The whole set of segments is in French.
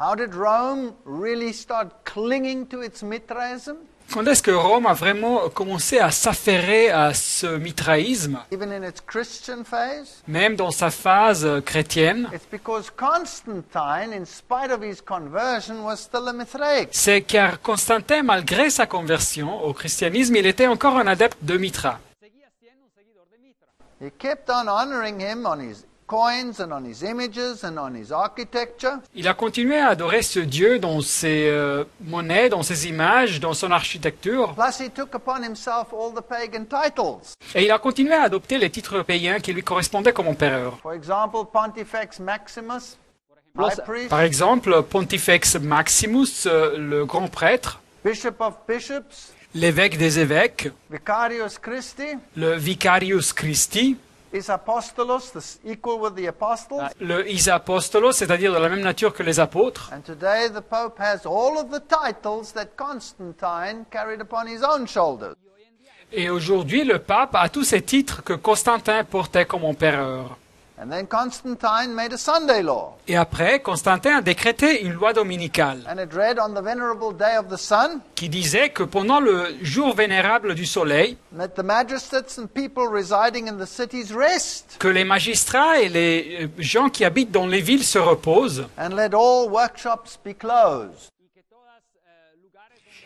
How did Rome really start clinging to its Mithraism? Quand est-ce que Rome a vraiment commencé à s'affairer à ce mitraïsme, Even in its Christian phase? même dans sa phase chrétienne? It's because Constantine, in spite of his conversion, was still a Mithraic. C'est car Constantin, malgré sa conversion au christianisme, il était encore un adepte de Mithra. He kept on honoring him on his coins and on his images and on his architecture. Il a continué à adorer ce Dieu dans ses monnaies, dans ses images, dans son architecture. Plus, he took upon himself all the pagan titles. Et il a continué à adopter les titres païens qui lui correspondaient comme empereur. For example, Pontifex Maximus, high priest, Par exemple, Pontifex Maximus, le grand prêtre, Bishop of bishops, l'évêque des évêques, Vicarius Christi, le Vicarius Christi, is apostolos, equal with the apostles. le Isapostolos, c'est-à-dire de la même nature que les apôtres. And today the Pope has all of the titles that Constantine carried upon his own shoulders. Et aujourd'hui, le pape a tous ces titres que Constantin portait comme empereur. And then Constantine made a Sunday law. Et après, Constantin a décrété une loi dominicale And it read, on the venerable day of the sun, qui disait que pendant le jour vénérable du soleil, let the magistrates and people residing in the cities rest, que les magistrats et les gens qui habitent dans les villes se reposent and let all workshops be closed.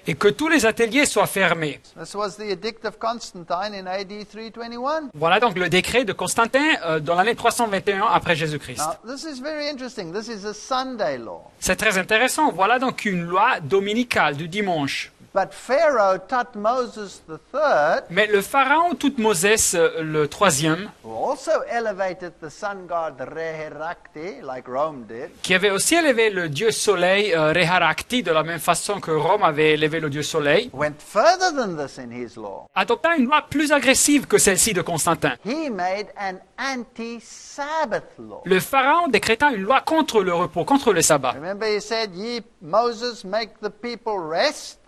et que tous les ateliers soient fermés. This was the edict of Constantine in AD 321. Voilà donc le décret de Constantin dans l'année 321 après Jésus-Christ. Now, this is very interesting. This is a Sunday law. C'est très intéressant. Voilà donc une loi dominicale du dimanche. But Pharaoh taught Moses III, Mais le pharaon Toutmoses le troisième, who also elevated the sun god Reherakti, like Rome did, qui avait aussi élevé le dieu soleil Reharakti de la même façon que Rome avait élevé le dieu soleil, went further than this in his law. adopta une loi plus agressive que celle-ci de Constantin. He made an anti-Sabbath law. Le pharaon décréta une loi contre le repos, contre le sabbat. Remember he said, ye Moses make the people rest?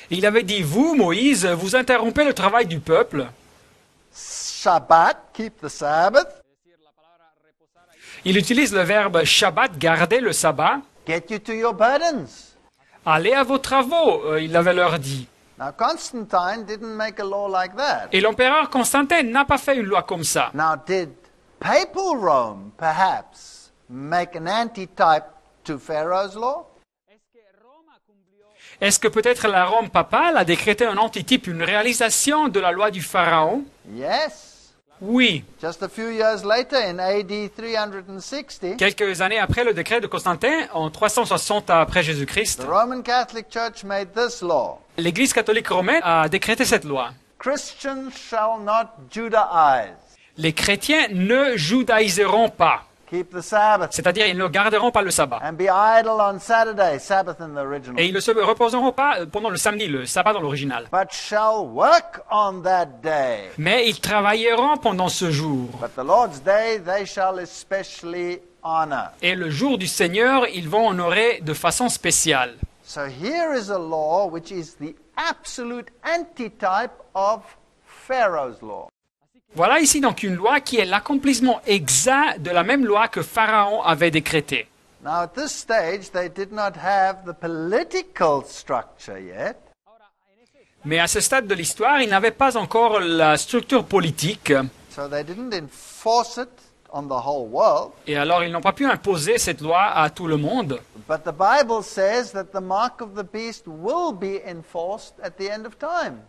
Il avait dit, vous, Moïse, vous interrompez le travail du peuple. Shabbat, keep the Sabbath. Il utilise le verbe Shabbat, garder le sabbat. Get you to your burdens. Allez à vos travaux, il avait leur dit. Now Constantine didn't make a law like that. Et l'empereur Constantin n'a pas fait une loi comme ça. Now did papal Rome perhaps make an antitype to Pharaoh's law? Est-ce que peut-être la Rome papale a décrété un antitype, une réalisation de la loi du pharaon? Yes. Oui. Just a few years later in AD 360, Quelques années après le décret de Constantin, en 360 après the Jésus-Christ, Roman Catholic Church made this law. l'Église catholique romaine a décrété cette loi. Christians shall not Judaize. Les chrétiens ne judaïseront pas, Keep the Sabbath. c'est-à-dire ils ne garderont pas le sabbat. And be idle on Saturday, Sabbath in the original. Et ils ne se reposeront pas pendant le samedi, le sabbat dans l'original. But shall work on that day. Mais ils travailleront pendant ce jour. But the Lord's day they shall especially honor. Et le jour du Seigneur, ils vont honorer de façon spéciale. So here is a law which is the absolute antitype of Pharaoh's law. Voilà ici donc une loi qui est l'accomplissement exact de la même loi que Pharaon avait décrétée. Now at this stage they did not have the political structure yet. Mais à ce stade de l'histoire, ils n'avaient pas encore la structure politique. So they didn't enforce it on the whole world. Et alors ils n'ont pas pu imposer cette loi à tout le monde. But the Bible says that the mark of the beast will be enforced at the end of time.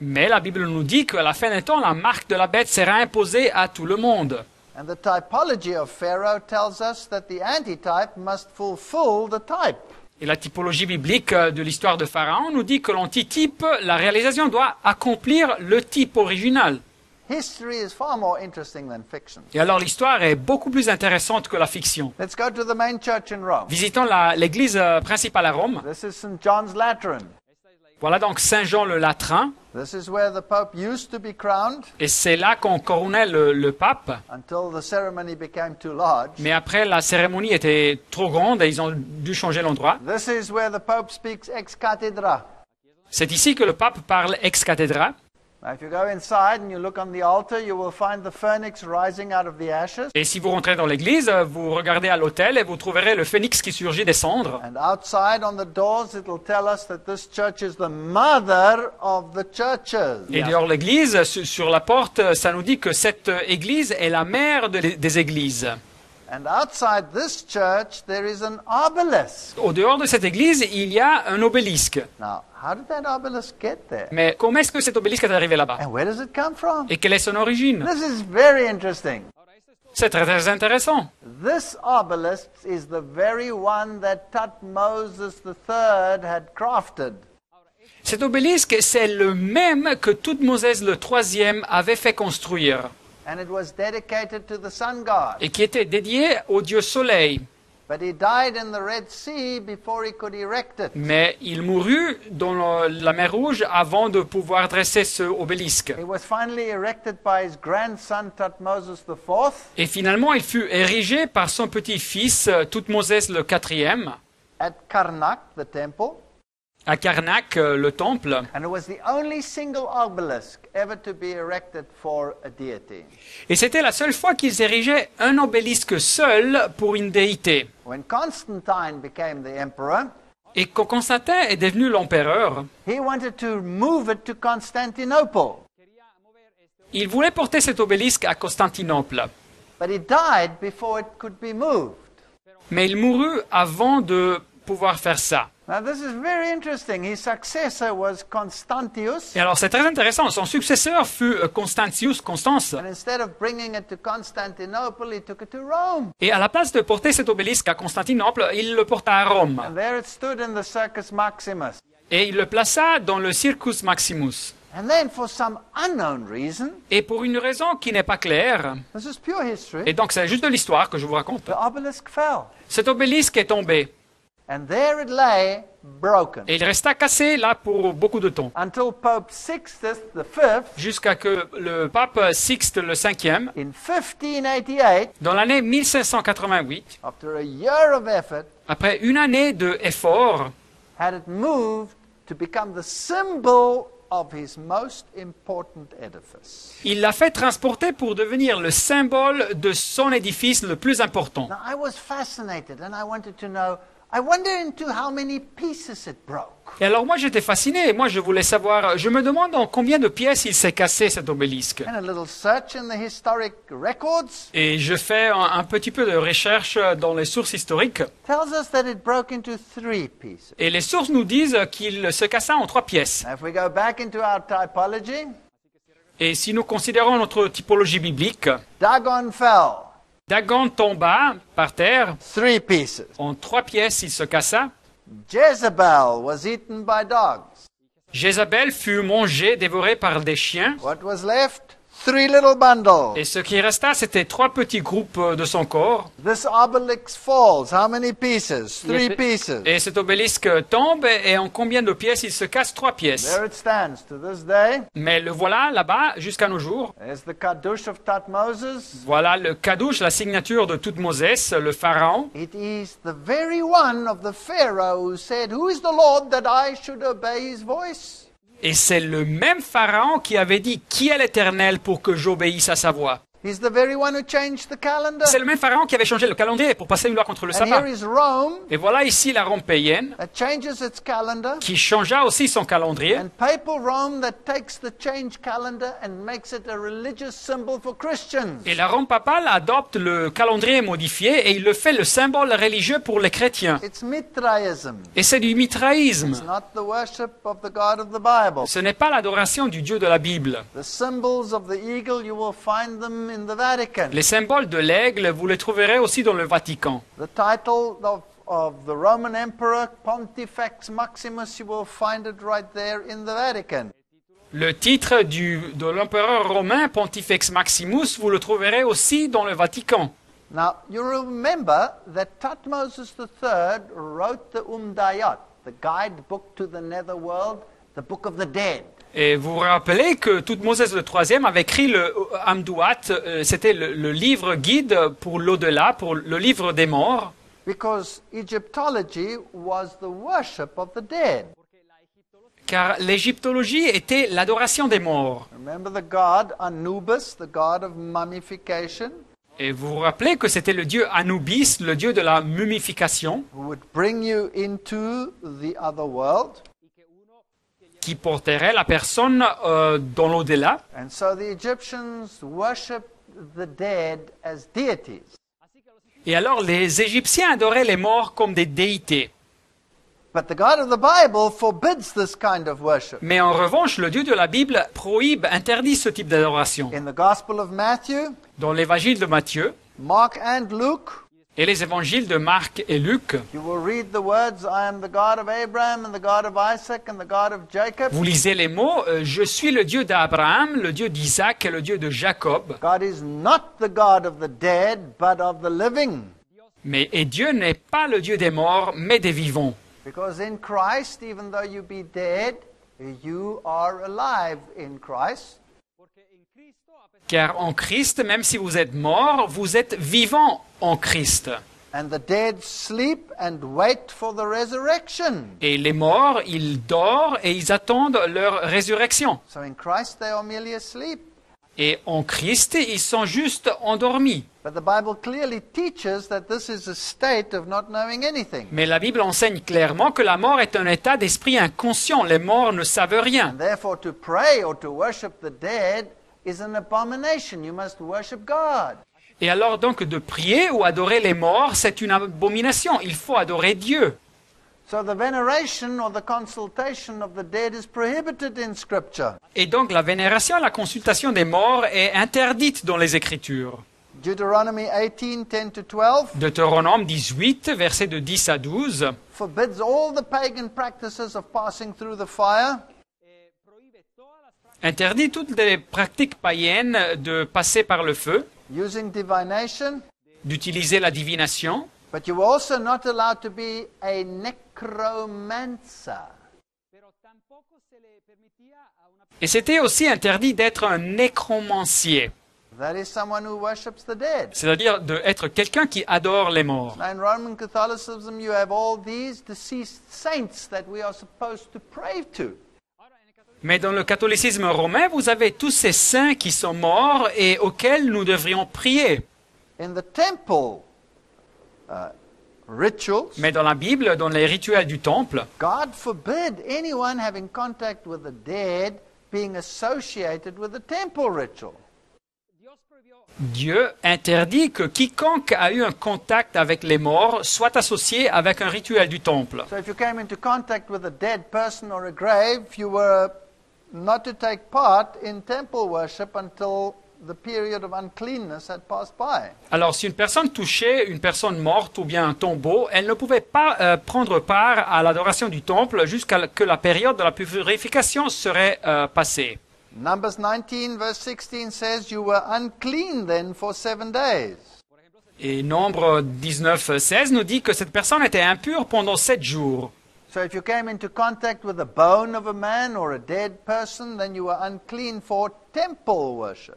Mais la Bible nous dit qu'à la fin des temps, la marque de la bête sera imposée à tout le monde. And the typology of Pharaoh tells us that the antitype must fulfill the type. Et la typologie biblique de l'histoire de Pharaon nous dit que l'antitype, la réalisation doit accomplir le type original. History is far more interesting than fiction. Et alors l'histoire est beaucoup plus intéressante que la fiction. Let's go to the main church in Rome. Visitons l'église principale à Rome. This is St. John's Lateran. Voilà donc Saint Jean le Latrin. This is where the Pope used to be crowned Et c'est là qu'on couronnait le pape. until the ceremony became too large. Mais après, la cérémonie était trop grande et ils ont dû changer l'endroit. This is where the Pope speaks ex cathedra. C'est ici que le pape parle ex cathedra. Now, if you go inside and you look on the altar, you will find the phoenix rising out of the ashes. Et si vous rentrez dans l'église, vous regardez à l'autel et vous trouverez le phénix qui surgit des cendres. And outside on the doors, it will tell us that this church is the mother of the churches. Et dehors l'église, sur la porte, ça nous dit que cette église est la mère des églises. And outside this church, there is an obelisk. Au dehors de cette église, il y a un obélisque. Now, how did that obelisk get there? Mais comment est-ce que cet obélisque est arrivé là-bas? And where does it come from? Et quelle est son origine? This is very interesting. C'est très, très intéressant. This obelisk is the very one that Thutmose III had crafted. Cet obélisque, c'est le même que Thutmose le IIIe avait fait construire And it was dedicated to the sun god. et qui était dédié au dieu Soleil. But he died in the Red Sea before he could erect it. Mais il mourut dans la mer Rouge avant de pouvoir dresser ce obélisque. It was finally erected by his grandson Thutmose IV. Et finalement, il fut érigé par son petit-fils Thutmose le IVe At Karnak, the temple. à Karnak, le temple. And it was the only single obelisk ever to be erected for a deity. Et c'était la seule fois qu'ils érigeaient un obélisque seul pour une déité. When Constantine became the emperor, Et quand Constantin est devenu l'empereur, he wanted to move it to Constantinople. il voulait porter cet obélisque à Constantinople. But he died before it could be moved. Mais il mourut avant de pouvoir faire ça. Now this is very interesting. His successor was Constantius. Et alors c'est très intéressant, son successeur fut Constantius Constance. And instead of bringing it to Constantinople, he took it to Rome. Et à la place de porter cet obélisque à Constantinople, il le porta à Rome. And there it stood in the Circus Maximus. Et il le plaça dans le Circus Maximus. And then for some unknown reason, Et pour une raison qui n'est pas claire, this is pure history, et donc c'est juste de l'histoire que je vous raconte, the obelisk fell. cet obélisque est tombé. And there it lay, broken. Et il resta cassé là pour beaucoup de temps. Until Pope Sixtus V, Jusqu'à que le pape Sixte le Ve, in 1588, dans l'année 1588, after a year of effort, après une année d'efforts, had it moved to become the symbol of his most important edifice. il l'a fait transporter pour devenir le symbole de son édifice le plus important. Now, I was fascinated and I wanted to know, I wonder into how many pieces it broke. Et alors moi j'étais fasciné, et moi je voulais savoir, je me demande en combien de pièces il s'est cassé cet obélisque. And a little search in the historic records Et je fais un petit peu de recherche dans les sources historiques, tells us that it broke into 3 pieces. et les sources nous disent qu'il se cassa en 3 pièces. Now, if we go back into our typology, Et si nous considérons notre typologie biblique, Dagon fell, Dagon tomba par terre, 3 pieces. en 3 pièces il se cassa. Jezebel was eaten by dogs. Jézabel fut mangée, dévorée par des chiens. What was left? 3 little bundles. Et ce qui resta, c'était 3 petits groupes de son corps. This obelisk falls. How many pieces? 3 pieces. Et cet obélisque tombe, et en combien de pièces il se casse? 3 pièces. There it stands to this day. Mais le voilà là-bas jusqu'à nos jours. There's the Kadush of Thutmose. Voilà le Kadouche, la signature de Thutmose, le pharaon. It is the very one of the Pharaoh who said, "Who is the Lord that I should obey his voice?" Et c'est le même pharaon qui avait dit « Qui est l'Éternel pour que j'obéisse à sa voix ?» He's the very one who changed the calendar. C'est le même pharaon qui avait changé le calendrier pour passer une loi contre le And sabbat. here is Rome Et voilà ici la Rome païenne that changes its calendar. qui changea aussi son calendrier. And papal Rome that takes the changed calendar and makes it a religious symbol for Christians. Et la Rome papale adopte le calendrier modifié et il le fait le symbole religieux pour les chrétiens. It's Mithraism. Et c'est du mitraïsme. It's not the worship of the God of the Bible. Ce n'est pas l'adoration du Dieu de la Bible. The symbols of the eagle, you will find them in the Vatican. Les symboles de l'aigle, vous les trouverez aussi dans le Vatican. The title of the Roman Emperor, Pontifex Maximus, you will find it right there in the Vatican. Le titre de l'empereur romain, Pontifex Maximus, vous le trouverez aussi dans le Vatican. Now, you remember that Thutmose III wrote the Umdayat, the guidebook to the netherworld, the book of the dead. Et vous vous rappelez que Thutmose le IIIe avait écrit le Amduat, c'était le livre guide pour l'au-delà, pour le livre des morts. Because Egyptology was the worship of the dead. car l'égyptologie était l'adoration des morts. Remember the god Anubis, the god of mummification, Et vous vous rappelez que c'était le dieu Anubis, le dieu de la mumification, who would bring you into the other world. qui porterait la personne dans l'au-delà. And so the Egyptians worshipped the dead as deities. Et alors les Égyptiens adoraient les morts comme des déités. But the God of the Bible forbids this kind of worship. Mais en revanche, le Dieu de la Bible prohibe, interdit ce type d'adoration. In the Gospel of Matthew, Dans l'évangile de Matthieu Mark and Luke, et les évangiles de Marc et Luc, you will read the words, I am the God of Abraham and the God of Isaac and the God of Jacob. vous lisez les mots « Je suis le Dieu d'Abraham, le Dieu d'Isaac et le Dieu de Jacob God is not the God of the dead, but of the living. » Et Dieu n'est pas le Dieu des morts, mais des vivants. Because in Christ, even though you be dead, you are alive in Christ. Car en Christ, même si vous êtes mort, vous êtes vivant en Christ. And the dead sleep and wait for the resurrection. Et les morts, ils dorment et ils attendent leur résurrection. So in Christ they are merely asleep. Et en Christ, ils sont juste endormis. But the Bible clearly teaches that this is a state of not knowing anything. Mais la Bible enseigne clairement que la mort est un état d'esprit inconscient. Les morts ne savent rien. And therefore to pray or to worship the dead is an abomination. You must worship God. Et alors donc de prier ou adorer les morts, c'est une abomination. Il faut adorer Dieu. So the veneration or the consultation of the dead is prohibited in Scripture. Et donc la vénération, la consultation des morts est interdite dans les Écritures. Deuteronomy 18, 10 to 12 Deutéronome 18, versets de 10 à 12, forbids all the pagan practices of passing through the fire, interdit toutes les pratiques païennes de passer par le feu, using divination, d'utiliser la divination, but you were also not allowed to be a necromancer. et c'était aussi interdit d'être un nécromancier, That is someone who worships the dead. c'est-à-dire d'être quelqu'un qui adore les morts. Now in Roman Catholicism you have all these deceased saints that we are supposed to pray to. Mais dans le catholicisme romain, vous avez tous ces saints qui sont morts et auxquels nous devrions prier. In the temple rituals, Mais dans la Bible, dans les rituels du temple, God forbid anyone having contact with the dead being associated with the temple ritual. Dieu interdit que quiconque a eu un contact avec les morts soit associé avec un rituel du temple. So if you came into contact with a dead person or a grave, you were not to take part in temple worship until the period of uncleanness had passed by. Alors, si une personne touchait une personne morte ou bien un tombeau, elle ne pouvait pas prendre part à l'adoration du temple jusqu'à ce que la période de la purification serait passée. Numbers 19 verse 16 says you were unclean then for 7 days. Et Nombre 19, 16 nous dit que cette personne était impure pendant 7 jours. So if you came into contact with the bone of a man or a dead person, then you were unclean for temple worship.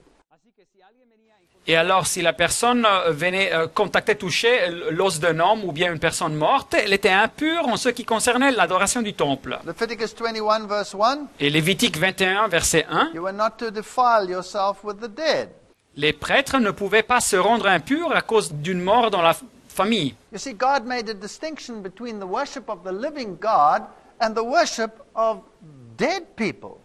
Et alors, si la personne venait contacter, toucher l'os d'un homme ou bien une personne morte, elle était impure en ce qui concernait l'adoration du temple. Leviticus 21 verse 1, Et Lévitique 21, verset 1, you were not to defile yourself with the dead. les prêtres ne pouvaient pas se rendre impurs à cause d'une mort dans la famille. You see, God made a distinction between the worship of the living God and the worship of dead people.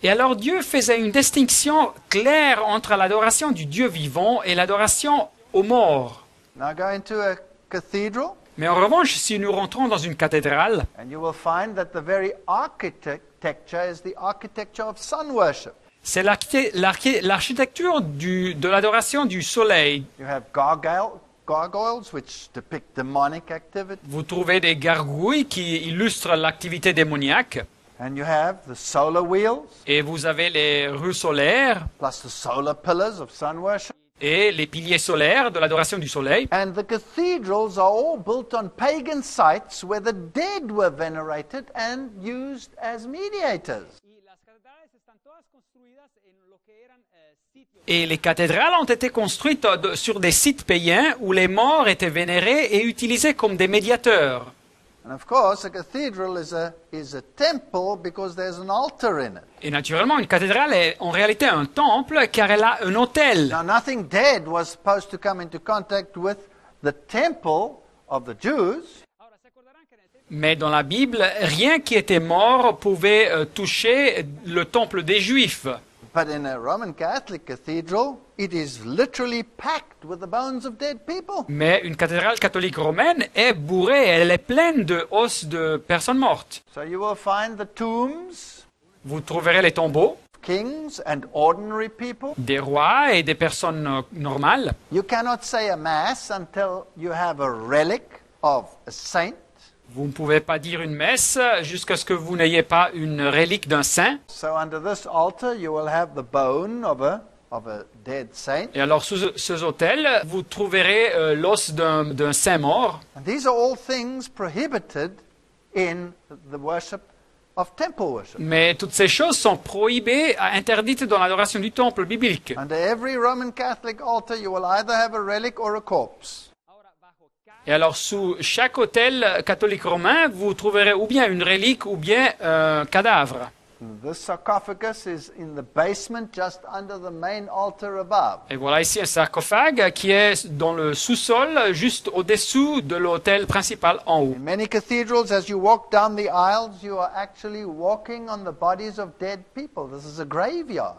Et alors Dieu faisait une distinction claire entre l'adoration du Dieu vivant et l'adoration aux morts. Now go into a cathedral, Mais en revanche, si nous rentrons dans une cathédrale, and you will find that the very architecture is the architecture of sun worship. c'est l'architecture de l'adoration du soleil. You have gargoyles, which depict demonic activity. Vous trouvez des gargouilles qui illustrent l'activité démoniaque. And you have the solar wheels, Et vous avez les rues solaires plus the solar pillars of sun worship. et les piliers solaires de l'adoration du soleil. And the cathedrals are all built on pagan sites where the dead were venerated and used as mediators. Et les cathédrales ont été construites sur des sites païens où les morts étaient vénérés et utilisés comme des médiateurs. And of course, a cathedral is a temple because there's an altar in it. Et naturellement, une cathédrale est en réalité un temple car elle a un autel. Now, nothing dead was supposed to come into contact with the temple of the Jews. Mais dans la Bible, rien qui était mort pouvait toucher le temple des Juifs. But in a Roman Catholic cathedral, it is literally packed with the bones of dead people. Mais une cathédrale catholique romaine est bourrée, elle est pleine de os de personnes mortes. So you will find the tombs Vous trouverez les tombeaux of kings and ordinary people. des rois et des personnes normales. You cannot say a mass until you have a relic of a saint. Vous ne pouvez pas dire une messe jusqu'à ce que vous n'ayez pas une relique d'un saint. So under this altar, you will have the bone of a dead saint. Et alors, sous ces autels, vous trouverez l'os d'un saint mort. And these are all things prohibited in the worship of temple worship. Mais toutes ces choses sont prohibées, interdites dans l'adoration du temple biblique. Under every Roman Catholic altar, you will either have a relic or a corpse. Et alors, sous chaque autel catholique romain, vous trouverez ou bien une relique ou bien un cadavre. This sarcophagus is in the basement just under the main altar above. Et voilà ici un sarcophage qui est dans le sous-sol, juste au-dessous de l'autel principal en haut. In many cathedrals, as you walk down the aisles, you are actually walking on the bodies of dead people. This is a graveyard.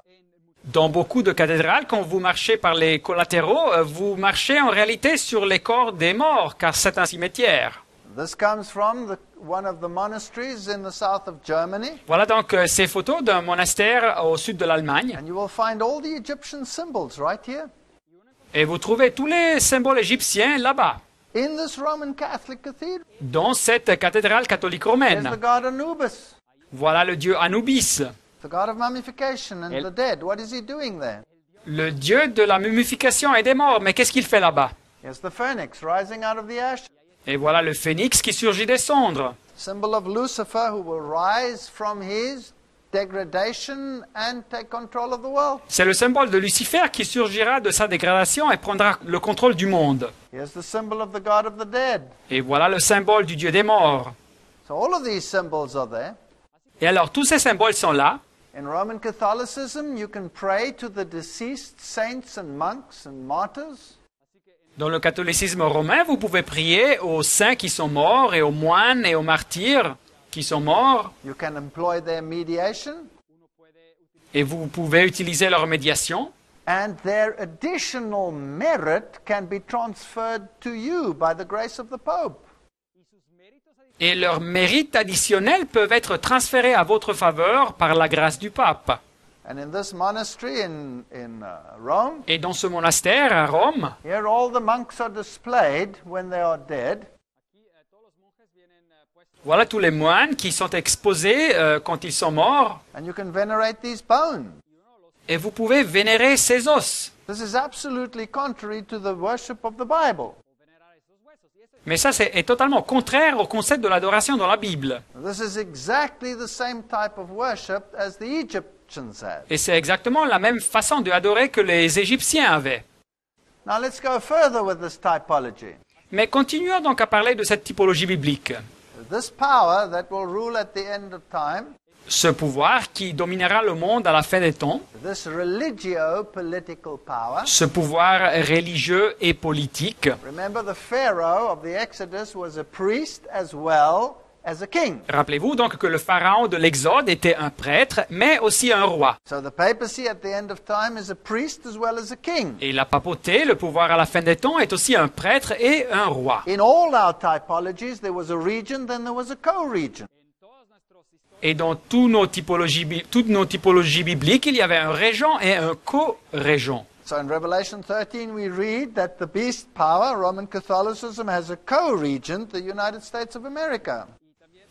Dans beaucoup de cathédrales, quand vous marchez par les collatéraux, vous marchez en réalité sur les corps des morts, car c'est un cimetière. This comes from one of the monasteries in the south of Germany. Voilà donc ces photos d'un monastère au sud de l'Allemagne. And you will find all the Egyptian symbols right here. Et vous trouvez tous les symboles égyptiens là-bas, In this Roman Catholic cathedral, dans cette cathédrale catholique there's romaine. the god Anubis, Voilà le dieu Anubis, the god of mummification and the dead. What is he doing there? le dieu de la mumification et des morts. Mais qu'est-ce qu'il fait là-bas? Here's the phoenix rising out of the ash. Et voilà le phénix qui surgit des cendres. Symbol of Lucifer who will rise from his degradation and take control of the world. C'est le symbole de Lucifer qui surgira de sa dégradation et prendra le contrôle du monde. Here's the symbol of the god of the dead. Et voilà le symbole du dieu des morts. So all of these symbols are there. Et alors tous ces symboles sont là. In Roman Catholicism, you can pray to the deceased saints and monks and martyrs. Dans le catholicisme romain, vous pouvez prier aux saints qui sont morts et aux moines et aux martyrs qui sont morts. You can employ their mediation, Et vous pouvez utiliser leur médiation. and their additional merit can be transferred to you by the grace of the Pope. Et leurs mérites additionnels peuvent être transférés à votre faveur par la grâce du pape. And in this monastery in Rome, Et dans ce monastère à Rome, here all the monks are displayed when they are dead. voilà tous les moines qui sont exposés quand ils sont morts. And you can venerate these bones. Et vous pouvez vénérer ces os. This is absolutely contrary to the worship of the Bible. Mais ça, est totalement contraire au concept de l'adoration dans la Bible. This is exactly the same type of worship as the Egyptians had. Et c'est exactement la même façon d'adorer que les Égyptiens avaient. Now let's go further with this typology. Mais continuons donc à parler de cette typologie biblique. This power that will rule at the end of time, Ce pouvoir qui dominera le monde à la fin des temps, this religio-political power. ce pouvoir religieux et politique. Remember, the Pharaoh of the Exodus was a priest as well as a king. Rappelez-vous donc que le pharaon de l'Exode était un prêtre, mais aussi un roi. So the papacy at the end of time is a priest as well as a king. Et la papauté, le pouvoir à la fin des temps, est aussi un prêtre et un roi. In all our typologies, there was a region, then there was a co-region. Et dans toutes nos typologies bibliques, il y avait un régent et un co-régent. So in Revelation 13, we read that the beast power, Roman Catholicism, has a co-regent, the United States of America.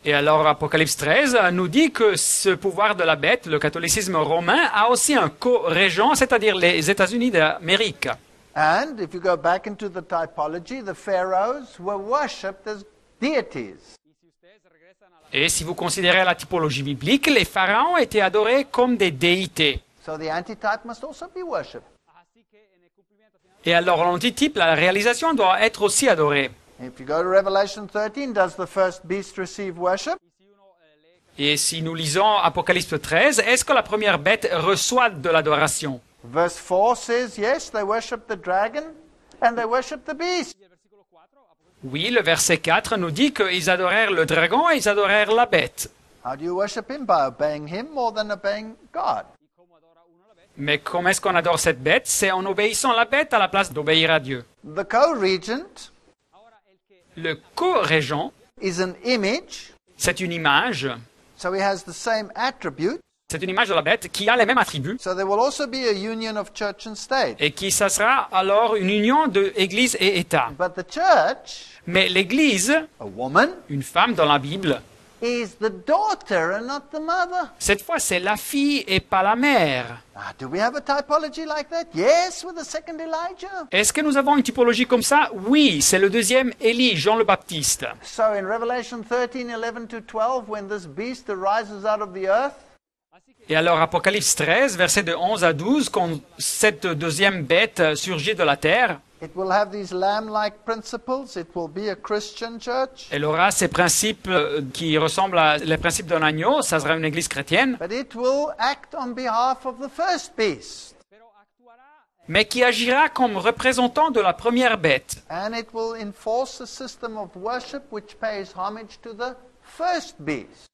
Et alors Apocalypse 13 nous dit que ce pouvoir de la bête, le catholicisme romain, a aussi un co-régent, c'est-à-dire les États-Unis d'Amérique. And if you go back into the typology, the pharaohs were worshipped as deities. Et si vous considérez la typologie biblique, les pharaons étaient adorés comme des déités. So the antitype must also be worshipped. Et alors l'antitype, la réalisation doit être aussi adorée. If you go to Revelation 13, does the first beast receive worship? Et si nous lisons Apocalypse 13, est-ce que la première bête reçoit de l'adoration? Verse 4 says, yes, they worship the dragon and they worship the beast. Oui, le verset 4 nous dit qu'ils adorèrent le dragon et ils adorèrent la bête. How do you worship him? By obeying him more than obeying God. Mais comment est-ce qu'on adore cette bête? C'est en obéissant la bête à la place d'obéir à Dieu. The co-regent Le co-régent, is an image, c'est une image. so he has the same attribute. C'est une image de la bête qui a les mêmes attributs So there will also be a union of church and state. et qui ça sera alors une union de Église et État. But the church, Mais l'Église, a woman, une femme dans la Bible, is the daughter and not the mother. cette fois c'est la fille et pas la mère. Do we have a typology like that? Yes, with the second Elijah. Est-ce que nous avons une typologie comme ça? Oui, c'est le deuxième Élie, Jean le Baptiste. So in Revelation 13, 11 to 12, when this beast arises out of the earth, Et alors Apocalypse 13, versets de 11 à 12, quand cette deuxième bête surgit de la terre, it will have these lamb-like principles. It will be a Christian church. elle aura ces principes qui ressemblent à les principes d'un agneau, ça sera une église chrétienne, But it will act on behalf of the first beast. mais qui agira comme représentant de la première bête. And it will enforce a system of worship which pays homage to the first beast.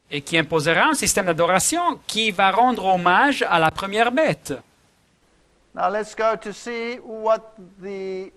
Et qui imposera un système d'adoration qui va rendre hommage à la première bête. Now let's go to see what the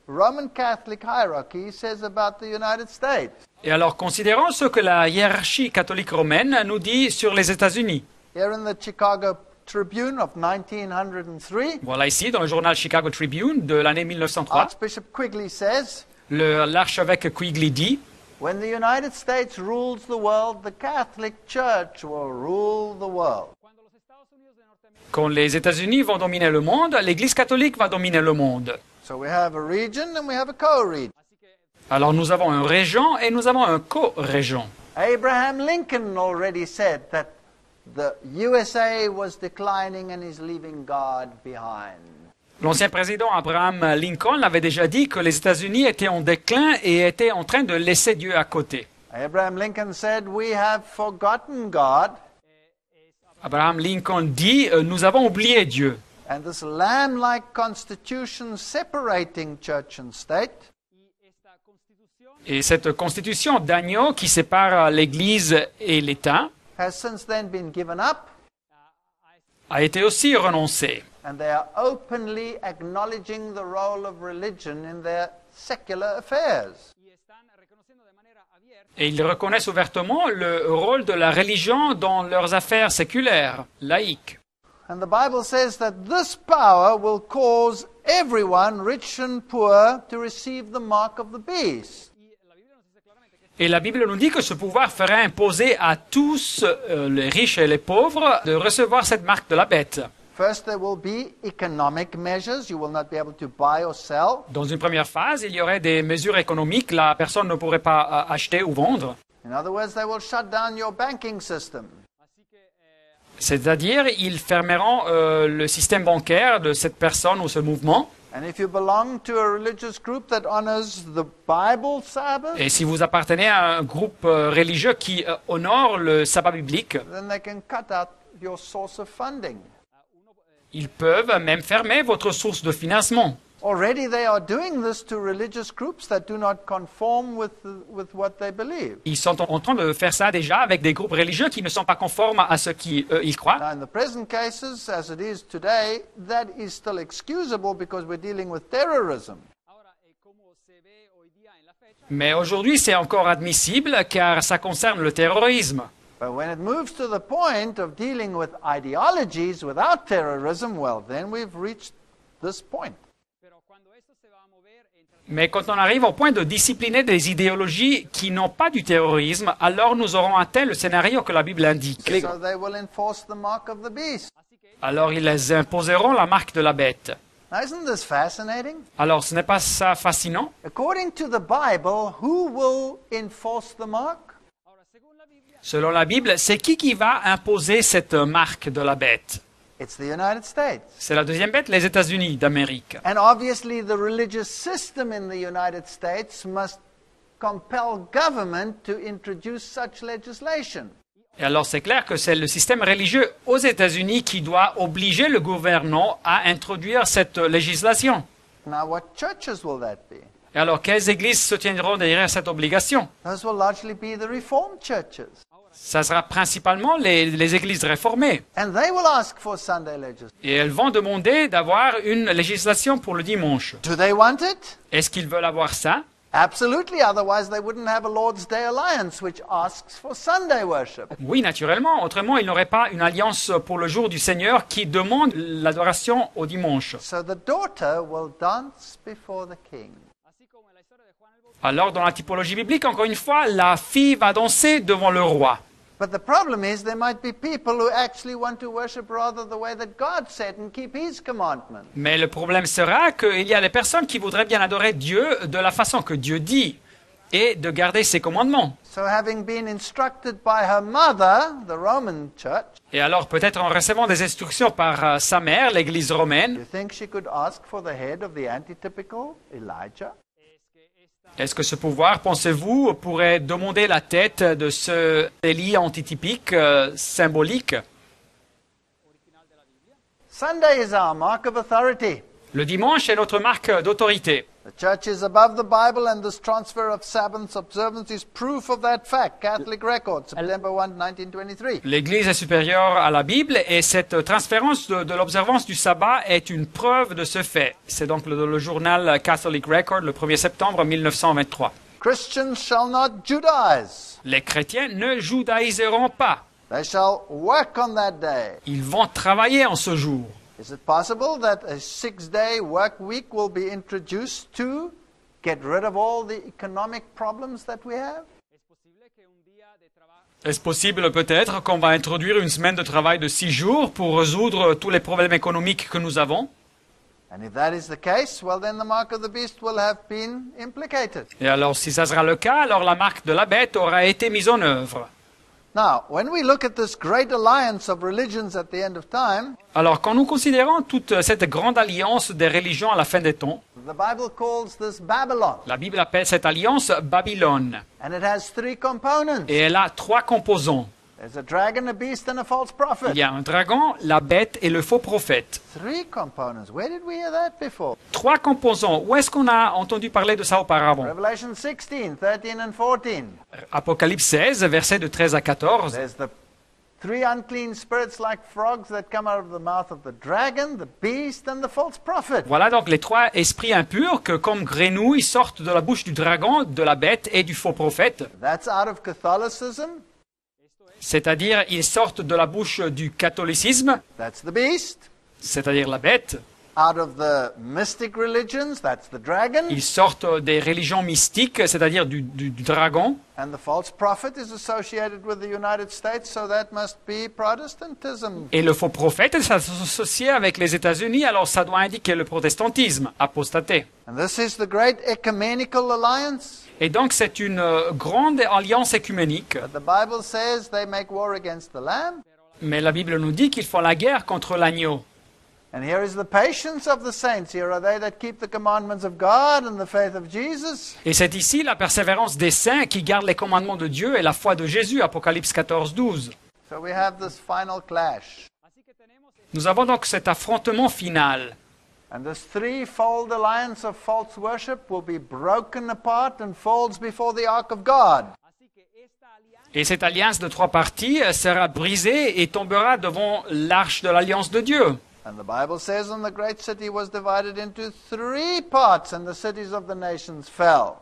Roman Catholic hierarchy says about the United States. Et alors considérons ce que la hiérarchie catholique romaine nous dit sur les États-Unis. Here in the Chicago Tribune of 1903, Voilà ici, dans le journal Chicago Tribune de l'année 1903, Archbishop Quigley says, l'archevêque Quigley dit: when the United States rules the world, the Catholic Church will rule the world. quand les États-Unis vont dominer le monde, l'Église catholique va dominer le monde. So we have a region and we have a co-region. Alors nous avons un régent et nous avons un co-régent. Abraham Lincoln already said that the USA was declining and is leaving God behind. L'ancien président Abraham Lincoln avait déjà dit que les États-Unis étaient en déclin et étaient en train de laisser Dieu à côté. Abraham Lincoln said, we have forgotten God, Abraham Lincoln dit nous avons oublié Dieu. and this lamb-like constitution separating church and state Et cette constitution d'agneau qui sépare l'Église et l'État has since then been given up, a été aussi renoncée. and they are openly acknowledging the role of religion in their secular affairs. Et ils reconnaissent ouvertement le rôle de la religion dans leurs affaires séculaires, laïques. And the Bible says that this power will cause everyone, rich and poor, to receive the mark of the beast. Et la Bible nous dit que ce pouvoir ferait imposer à tous, les riches et les pauvres, de recevoir cette marque de la bête. First, there will be economic measures. You will not be able to buy or sell. Dans une première phase, il y aurait des mesures économiques, la personne ne pourrait pas acheter ou vendre. In other words, they will shut down your banking system. C'est-à-dire, ils fermeront le système bancaire de cette personne ou ce mouvement. And if you belong to a religious group that honors the Bible Sabbath, Et si vous appartenez à un groupe religieux qui honore le sabbat biblique, then they can cut out your source of funding. ils peuvent même fermer votre source de financement. Already they are doing this to religious groups that do not conform with what they believe. Ils sont en train de faire ça déjà avec des groupes religieux qui ne sont pas conformes à ce qu'ils croient. Now, in the present cases, as it is today, that is still excusable because we're dealing with terrorism. Mais aujourd'hui, c'est encore admissible car ça concerne le terrorisme. But when it moves to the point of dealing with ideologies without terrorism, well, then we've reached this point. Mais quand on arrive au point de discipliner des idéologies qui n'ont pas du terrorisme, alors nous aurons atteint le scénario que la Bible indique. So they will enforce the mark of the beast. Alors ils imposeront la marque de la bête. Now, isn't this fascinating? Alors ce n'est pas ça fascinant? According to the Bible, who will enforce the mark? Selon la Bible, c'est qui va imposer cette marque de la bête? It's the United States. C'est la deuxième bête, les États-Unis d'Amérique. And obviously, the religious system in the United States must compel government to introduce such legislation. Et alors c'est clair que c'est le système religieux aux États-Unis qui doit obliger le gouvernement à introduire cette législation. Now, what churches will that be? Et alors quelles églises se tiendront derrière cette obligation? Those will largely be the Reformed churches. Ça sera principalement les églises réformées. And they will ask for Sunday legislation. Et elles vont demander d'avoir une législation pour le dimanche. Do they want it? Est-ce qu'ils veulent avoir ça? Absolutely, otherwise they wouldn't have a Lord's Day Alliance which asks for Sunday worship. Oui, naturellement. Autrement, ils n'auraient pas une alliance pour le jour du Seigneur qui demande l'adoration au dimanche. So the daughter will dance before the king. Alors, dans la typologie biblique, encore une fois, la fille va danser devant le roi. But the problem is there might be people who actually want to worship rather the way that God said and keep His commandments. Mais le problème sera qu'il y a des personnes qui voudraient bien adorer Dieu de la façon que Dieu dit et de garder ses commandements. So having been instructed by her mother, the Roman church, Et alors, peut-être en recevant des instructions par sa mère, l'Église do romaine, you think she could ask for the head of the antitypical Elijah? est-ce que ce pouvoir, pensez-vous, pourrait demander la tête de ce Élie antitypique symbolique? Sunday is our mark of authority. Le dimanche est notre marque d'autorité. The church is above the Bible, and this transfer of Sabbath observance is proof of that fact. Catholic Record, September 1, 1923. L'Église est supérieure à la Bible et cette transférence de l'observance du sabbat est une preuve de ce fait. C'est donc le journal Catholic Record, le 1er septembre 1923. Christians shall not Judaize. Les chrétiens ne judaïseront pas. They shall work on that day. Ils vont travailler en ce jour. Is it possible that a 6-day work week will be introduced to get rid of all the economic problems that we have? Est-ce possible peut-être qu'on va introduire une semaine de travail de 6 jours pour résoudre tous les problèmes économiques que nous avons? And if that is the case, well then the mark of the beast will have been implicated. Et alors si ça sera le cas, alors la marque de la bête aura été mise en œuvre. Now, when we look at this great alliance of religions at the end of time, Alors quand nous considérons toute cette grande alliance des religions à la fin des temps, the Bible calls this Babylon. la Bible appelle cette alliance Babylone. And it has 3 components. Et elle a 3 composants. There's a dragon, a beast, and a false prophet. Il y a un dragon, la bête et le faux prophète. 3 components. Where did we hear that before? 3 composants. Où est-ce qu'on a entendu parler de ça auparavant? Revelation 16, 13, and 14. Apocalypse 16, versets de 13 à 14. There's the 3 unclean spirits like frogs that come out of the mouth of the dragon, the beast, and the false prophet. Voilà donc les 3 esprits impurs que, comme grenouilles, sortent de la bouche du dragon, de la bête et du faux prophète. That's out of Catholicism. C'est-à-dire, ils sortent de la bouche du catholicisme, That's the beast. c'est-à-dire la bête. Out of the mystic religions, that's the dragon. Ils sortent des religions mystiques, c'est-à-dire du dragon. And the false prophet is associated with the United States, so that must be Protestantism. Et le faux prophète s'associe avec les États-Unis, alors ça doit indiquer le protestantisme, apostaté. And this is the great ecumenical alliance. Et donc c'est une grande alliance écuménique. But the Bible says they make war against the Lamb. Mais la Bible nous dit qu'ils font la guerre contre l'agneau. And here is the patience of the saints. Here are they that keep the commandments of God and the faith of Jesus. Et c'est ici la persévérance des saints qui gardent les commandements de Dieu et la foi de Jésus, Apocalypse 14, 12. So we have this final clash. Nous avons donc cet affrontement final. And this threefold alliance of false worship will be broken apart and falls before the ark of God. Et cette alliance de 3 parties sera brisée et tombera devant l'arche de l'alliance de Dieu. And the Bible says, and the great city was divided into 3 parts, and the cities of the nations fell.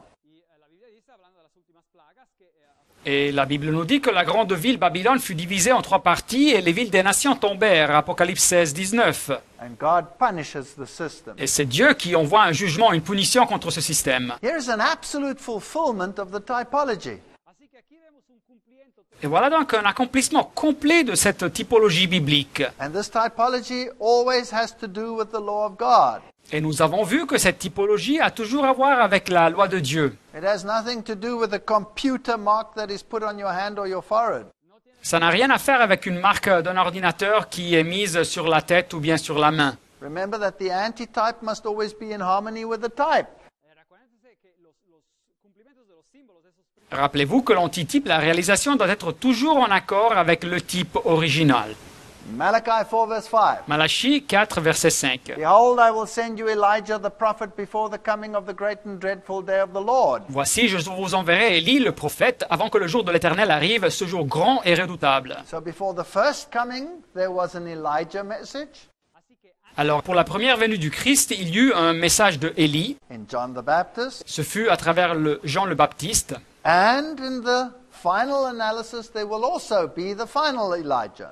Et la Bible nous dit que la grande ville Babylone fut divisée en 3 parties et les villes des nations tombèrent. Apocalypse 16, 19. And God punishes the system. Et c'est Dieu qui envoie un jugement, une punition contre ce système. Here's an absolute fulfillment of the typology. Et voilà donc un accomplissement complet de cette typologie biblique. And this typology always has to do with the law of God. Et nous avons vu que cette typologie a toujours à voir avec la loi de Dieu. It has nothing to do with the computer mark that is put on your hand or your forehead. Ça n'a rien à faire avec une marque d'un ordinateur qui est mise sur la tête ou bien sur la main. Remember that the antitype must always be in harmony with the type. Rappelez-vous que l'antitype, la réalisation doit être toujours en accord avec le type original. Malachi 4 verse 5. Malachie 4, verset 5. Behold, I will send you Elijah the prophet before the coming of the great and dreadful day of the Lord. Voici, je vous enverrai Élie le prophète avant que le jour de l'Éternel arrive, ce jour grand et redoutable. So before the first coming, there was an Elijah message Alors, pour la première venue du Christ, il y eut un message de Élie. in John the Baptist, Ce fut à travers Jean le Baptiste. and in the final analysis, there will also be the final Elijah.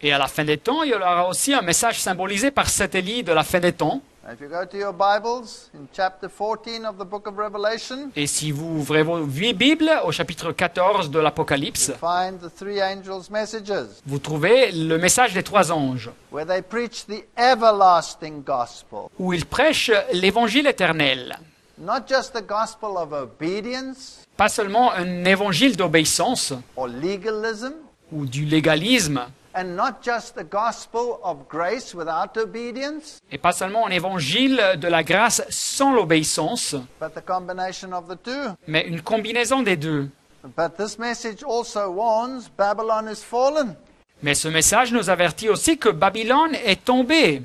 Et à la fin des temps, il y aura aussi un message symbolisé par cet Élie de la fin des temps. If you go to your Bibles, in chapter 14 of the book of Revelation, Et si vous ouvrez vos Bibles au chapitre 14 de l'Apocalypse, you find the three angels' messages, vous trouvez le message des trois anges, where they preach the everlasting gospel. où ils prêchent l'évangile éternel. Not just the gospel of obedience Pas seulement un évangile d'obéissance or legalism, ou du légalisme, and not just the gospel of grace without obedience, et pas seulement un évangile de la grâce sans l'obéissance, but the combination of the two. mais une combinaison des deux. But this message also warns Babylon is fallen. Mais ce message nous avertit aussi que Babylone est tombée.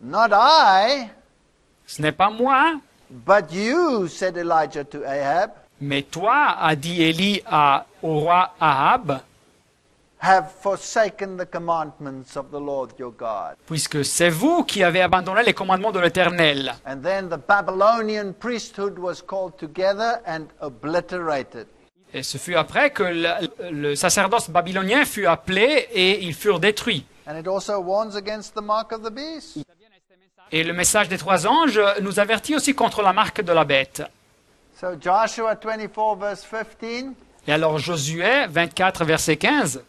Not I, Ce n'est pas moi, but you, said Elijah to Ahab, mais toi, a dit Élie au roi Ahab, have forsaken the commandments of the Lord your God. puisque c'est vous qui avez abandonné les commandements de l'Éternel. And then the Babylonian priesthood was called together and obliterated. Et ce fut après que le sacerdoce babylonien fut appelé et ils furent détruits. And it also warns against the mark of the beast. Et le message des trois anges nous avertit aussi contre la marque de la bête. So Joshua 24 verse 15 Et alors Josué 24, verset 15,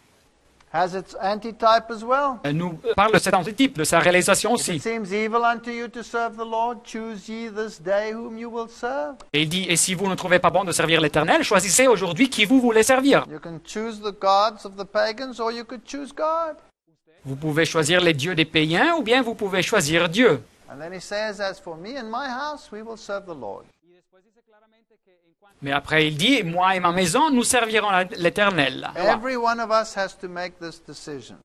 has its antitype as well. nous parle de cet antitype, de sa réalisation If it aussi. seems evil unto you to serve the Lord, choose ye this day whom you will serve. Et il dit, et si vous ne trouvez pas bon de servir l'Éternel, choisissez aujourd'hui qui vous voulez servir. You can choose the gods of the pagans or you could choose God. Vous pouvez choisir les dieux des païens ou bien vous pouvez choisir Dieu. And then he says, as for me and my house, we will serve the Lord. Mais après il dit, moi et ma maison, nous servirons l'Éternel. Every one of us has to make this decision.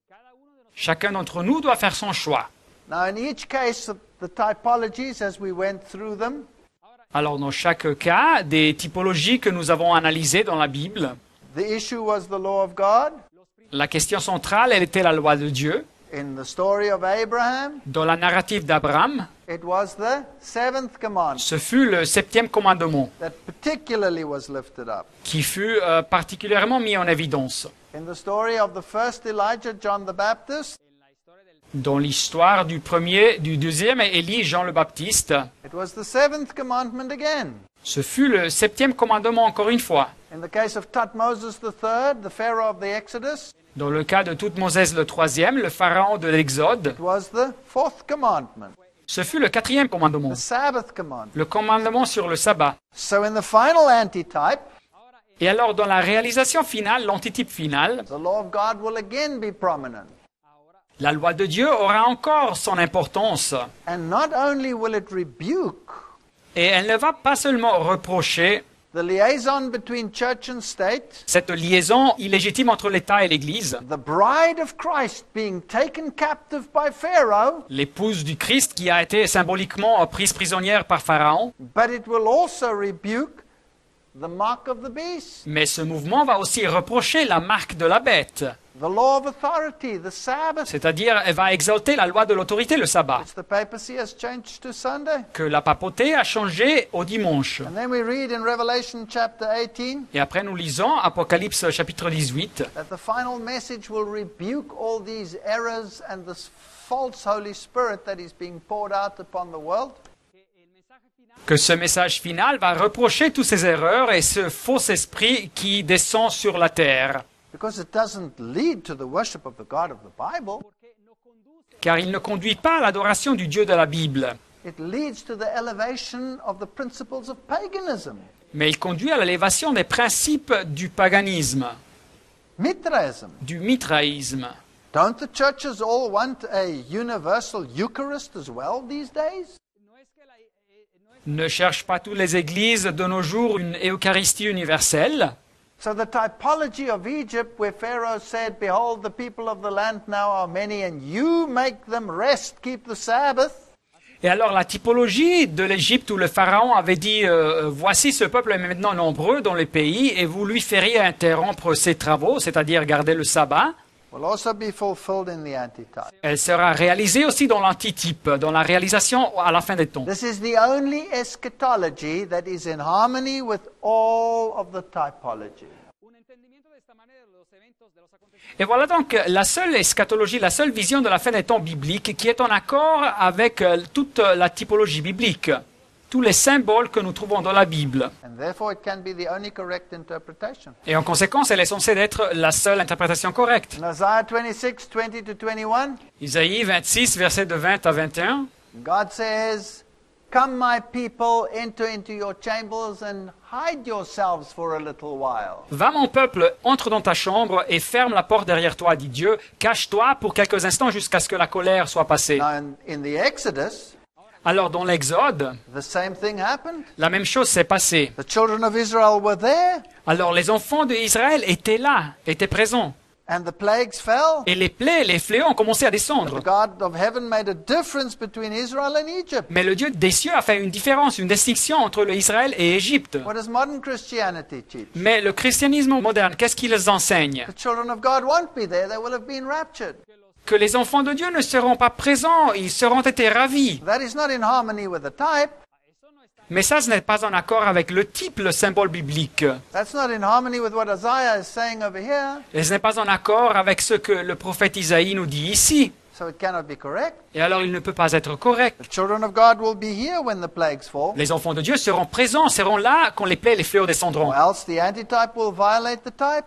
Chacun d'entre nous doit faire son choix. Now, in each case, the typologies, as we went through them, Alors dans chaque cas, des typologies que nous avons analysées dans la Bible, the issue was the law of God. la question centrale, elle était la loi de Dieu. In the story of Abraham, Dans la narrative d'Abraham, it was the seventh commandment ce fut le septième commandement that particularly was lifted up. qui fut particulièrement mis en évidence. In the story of the first Elijah, John the Baptist, Dans l'histoire du deuxième Élie, Jean le Baptiste, it was the seventh commandment again. ce fut le septième commandement encore une fois. In the case of Thutmoses III, the Pharaoh of the Exodus, Dans le cas de Thoutmoses le troisième, le pharaon de l'Exode, it was the fourth commandment, ce fut le quatrième commandement, the Sabbath commandment. le commandement sur le sabbat. So in the final antitype, Et alors dans la réalisation finale, l'antitype final, the law of God will again be prominent. la loi de Dieu aura encore son importance. And not only will it rebuke Et elle ne va pas seulement reprocher the liaison between church and state, cette liaison illégitime entre l'État et l'Église, the bride of Christ being taken captive by Pharaoh, l'épouse du Christ qui a été symboliquement prise prisonnière par Pharaon, but it will also rebuke the mark of the beast, mais ce mouvement va aussi reprocher la marque de la bête, the law of authority, the Sabbath, c'est-à-dire elle va exalter la loi de l'autorité, le sabbat, which the papacy has changed to Sunday. que la papauté a changé au dimanche. And then we read in Revelation chapter 18 Et après nous lisons Apocalypse chapitre 18, that the final message will rebuke all these errors and this false Holy Spirit that is being poured out upon the world. que ce message final va reprocher toutes ces erreurs et ce faux esprit qui descend sur la terre, Because it doesn't lead to the worship of the God of the Bible. car il ne conduit pas à l'adoration du Dieu de la Bible, It leads to the elevation of the principles of paganism. mais il conduit à l'élévation des principes du paganisme. Mithraism. du mitraïsme. Don't the churches all want a universal Eucharist as well these days? Ne cherchent pas toutes les églises de nos jours une Eucharistie universelle? So the typology of Egypt, where Pharaoh said, "Behold, the people of the land now are many, and you make them rest, keep the Sabbath." Et alors la typologie de l'Égypte où le pharaon avait dit voici ce peuple est maintenant nombreux dans les pays et vous lui feriez interrompre ses travaux, c'est-à-dire garder le sabbat, Will also be fulfilled in the antitype. elle sera réalisée aussi dans l'antitype, dans la réalisation à la fin des temps. This is the only eschatology that is in harmony with all of the typology. Et voilà donc la seule eschatologie, la seule vision de la fin des temps biblique qui est en accord avec toute la typologie biblique, tous les symboles que nous trouvons dans la Bible. And therefore it can be the only correct interpretation. Et en conséquence, elle est censée être la seule interprétation correcte. In Isaiah 26, 20 to 21, Isaïe 26, versets de 20 à 21. God says, "Come, my people, enter into your chambers and hide yourselves for a little while." Va mon peuple, entre dans ta chambre et ferme la porte derrière toi, dit Dieu. Cache-toi pour quelques instants jusqu'à ce que la colère soit passée. Now in the Exodus, Alors dans l'Exode, the same thing happened. la même chose s'est passée. The children of Israel were there, Alors les enfants d'Israël étaient là, étaient présents. and the plagues fell. Et les plaies, les fléaux ont commencé à descendre. The God of heaven made a difference between Israel and Egypt. Mais le Dieu des cieux a fait une différence, une distinction entre le Israël et Égypte. What does modern Christianity teach? Mais le christianisme moderne, qu'est-ce qu'il enseigne? The children of God won't be there, they will have been raptured. Que les enfants de Dieu ne seront pas présents, ils seront été ravis. That is not in harmony with the type. Mais ça, ce n'est pas en accord avec le type, le symbole biblique. That's not in harmony with what Isaiah is saying over here. Et ce n'est pas en accord avec ce que le prophète Isaïe nous dit ici. So it cannot be correct. Et alors, il ne peut pas être correct. The children of God will be here when the plagues fall. Les enfants de Dieu seront présents, seront là quand les plaies et les fléaux descendront. Or else the antitype will violate the type.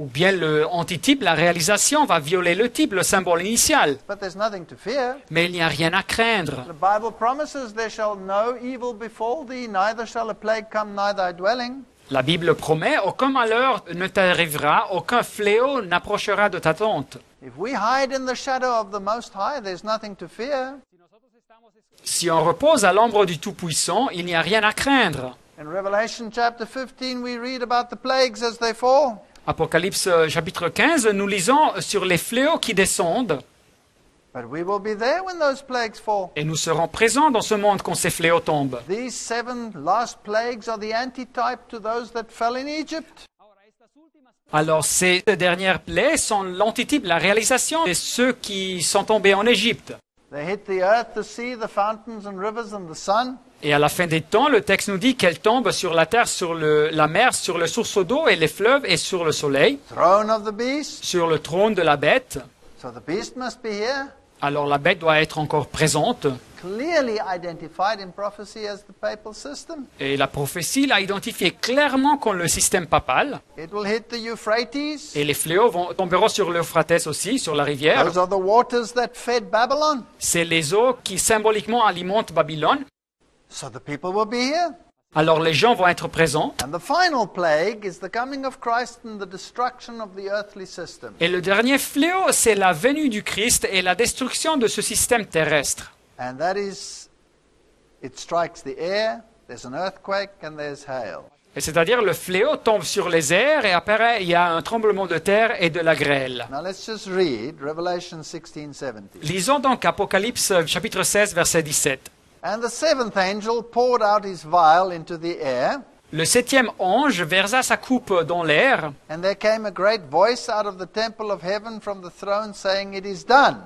Ou bien le antitype, la réalisation, va violer le type, le symbole initial. But there's nothing to fear. Mais il n'y a rien à craindre. The Bible promises there shall no evil befall thee, neither shall a plague come nigh thy dwelling. La Bible promet, aucun malheur ne t'arrivera, aucun fléau n'approchera de ta tente. If we hide in the shadow of the Most High, there's nothing to fear. Si on repose à l'ombre du Tout-Puissant, il n'y a rien à craindre. In Revelation chapter 15, we read about the plagues as they fall. Apocalypse chapitre 15, nous lisons sur les fléaux qui descendent But we will be there when those plagues fall. et nous serons présents dans ce monde quand ces fléaux tombent. These 7 last plagues are the antitype to those that fell in Egypt. Alors ces dernières plaies sont l'antitype, la réalisation de ceux qui sont tombés en Égypte. They hit the earth, the sea, the fountains and rivers and the sun. Et à la fin des temps, le texte nous dit qu'elles tombent sur la terre, sur la mer, sur le source d'eau et les fleuves et sur le soleil, Throne of the beast. sur le trône de la bête. So the beast must be here, Alors la bête doit être encore présente. clearly identified in prophecy as the papal system. Et la prophétie l'a identifié clairement comme le système papal. It will hit the Euphrates. Et les fléaux tomberont sur l'Euphrate aussi, sur la rivière. Those are the waters that fed Babylon. C'est les eaux qui symboliquement alimentent Babylone. So the people will be here. Alors les gens vont être présents. And the final plague is the coming of Christ and the destruction of the earthly system. Et le dernier fléau, c'est la venue du Christ et la destruction de ce système terrestre. And that is, it strikes the air, there's an earthquake, and there's hail. Et c'est-à-dire le fléau tombe sur les airs et après il y a un tremblement de terre et de la grêle. Now let's just read Revelation 16:17. Lisons donc Apocalypse chapitre 16 verset 17. And the 7th angel poured out his vial into the air, Le 7e ange versa sa coupe dans l'air and there came a great voice out of the temple of heaven from the throne saying, "It is done."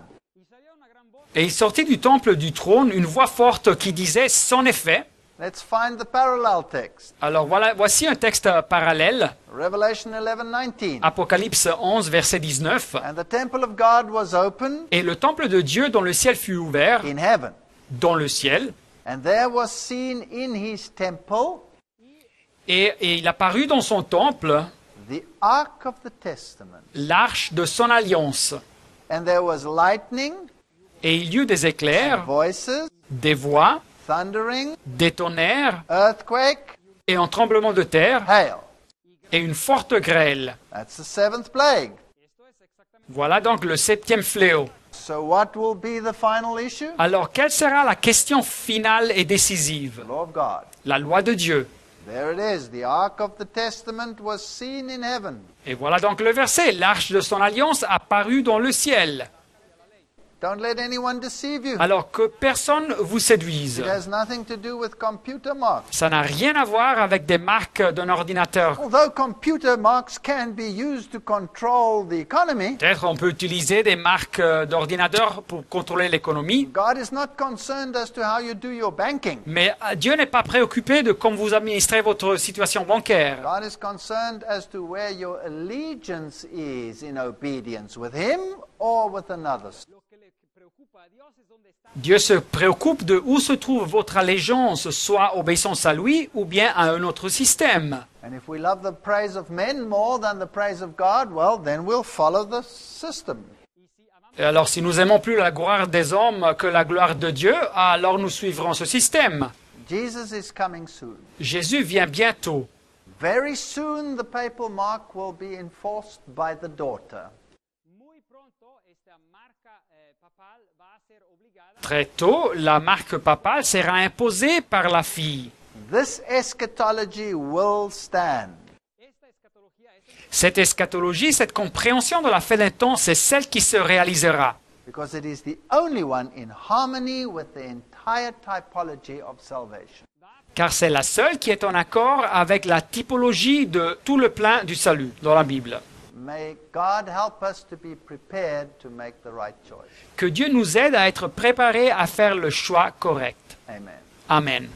et il sortit du temple du trône une voix forte qui disait « C'en est fait ». Let's find the parallel text. Alors voici un texte parallèle, Revelation 11:19. Apocalypse 11 verset 19. And the temple of God was open Et le temple de Dieu dans le ciel fut ouvert, in heaven, dans le ciel, and there was seen in his temple et il apparut dans son temple the ark of the testament. l'arche de son alliance. And there was lightning, Et il y eut des éclairs, voices, des voix, thundering, des tonnerres earthquake, et un tremblement de terre hail. et une forte grêle. That's the seventh plague. Voilà donc le 7e fléau. So what will be the final issue? Alors, quelle sera la question finale et décisive? The law of God. La loi de Dieu. There it is. The Ark of the Testament was seen in heaven. Et voilà donc le verset. L'arche de son alliance apparut dans le ciel. Don't let anyone deceive you. Alors que personne vous séduise. It has nothing to do with computer marks. Ça n'a rien à voir avec des marques d'un ordinateur. Although computer marks can be used to control the economy, Peut-être on peut utiliser des marques d'ordinateur pour contrôler l'économie, God is not concerned as to how you do your banking. mais Dieu n'est pas préoccupé de comment vous administrez votre situation bancaire. God is concerned as to where your allegiance is in obedience, with Him or with another. Dieu se préoccupe de où se trouve votre allégeance, soit obéissance à lui ou bien à un autre système. And if we love the praise of men more than the praise of God, well, then we'll follow the system. Et alors si nous aimons plus la gloire des hommes que la gloire de Dieu, alors nous suivrons ce système. Jesus is coming soon. Jésus vient bientôt. Very soon the papal mark will be enforced by the daughter. Très tôt, la marque papale sera imposée par la fille. This eschatology will stand. Cette eschatologie, cette compréhension de la fin d'un temps, c'est celle qui se réalisera. Because it is the only one in harmony with the entire typology of salvation. Car c'est la seule qui est en accord avec la typologie de tout le plan du salut dans la Bible. May God help us to be prepared to make the right choice. Que Dieu nous aide à être préparés à faire le choix correct. Amen. Amen.